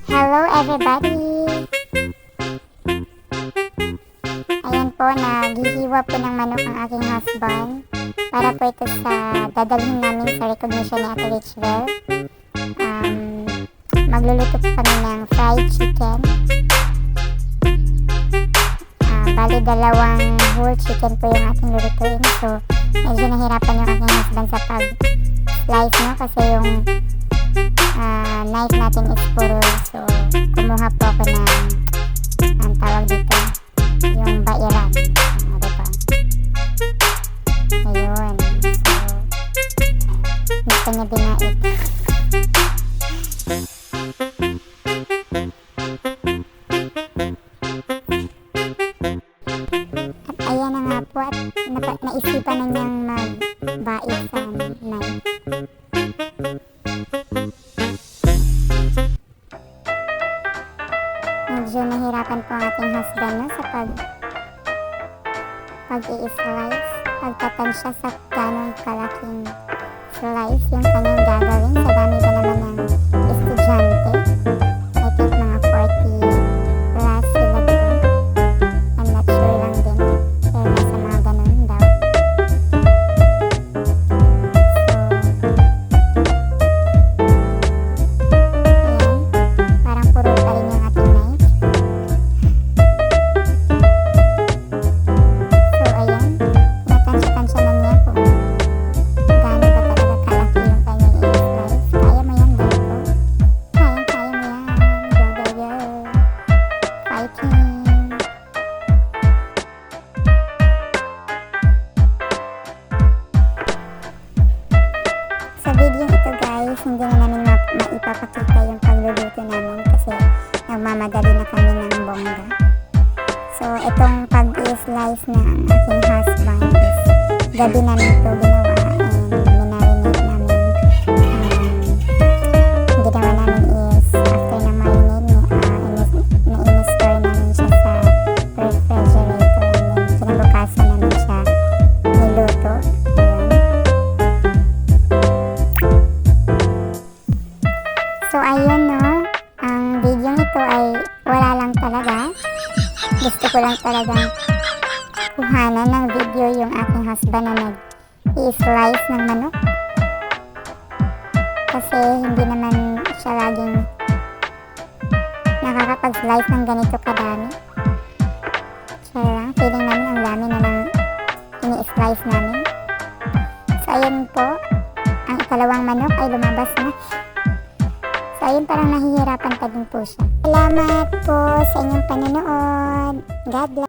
Hello everybody! Ayan po, naghihiwa po ng manok ang aking husband para po ito sa dadalhin namin sa recognition ni Ate Richvel. Magluluto po kami ng fried chicken. Bali dalawang whole chicken po yung ating lulutuin. So, medyo nahirapan yung aking husband sa pag-slice, no? Kasi yung knife natin is puro. So, kumuha po ako ng ang tawag dito, yung bairan. Diba? Ayun. So, gusto niya binait. At ayan na nga po, at naisipan na niyang magbait sa knife. Medyo nahirapan po ang ating husband, no, sa pag-i-slice. Pagtatansya sa ganong kalaking slice yung kanyang gagawin. Sa dami ba naman ng estudyante? I think mga 40 plus sila doon. I'm not sure lang din. Pero nasa mga ganon daw. So, ayan. Parang puro pa rin yung ating knife. Sa video ito guys, hindi na namin maipapakita yung pagluluto namin kasi nagmamadali na kami ng bongga. So, itong pag-i-slice na ang aking husband is gabi namin ito ginawa and minarinate namin. Ginawa namin is after na marinate, na-in-store namin siya sa refrigerator and then kinabukasan namin siya niluto. So ayun, no, ang video nito ay wala lang talaga. Gusto ko lang talagang kuhanan ng video yung aking husband na nag-i-slice ng manok. Kasi hindi naman siya laging nakakapag-slice ng ganito kadami. Kaya lang, feeling namin ang dami na nang ini-slice namin. So ayun po, ang ikalawang manok ay lumabas na. So, ayun, parang nahihirapan pa din po siya. Salamat po sa inyong panonood. God bless.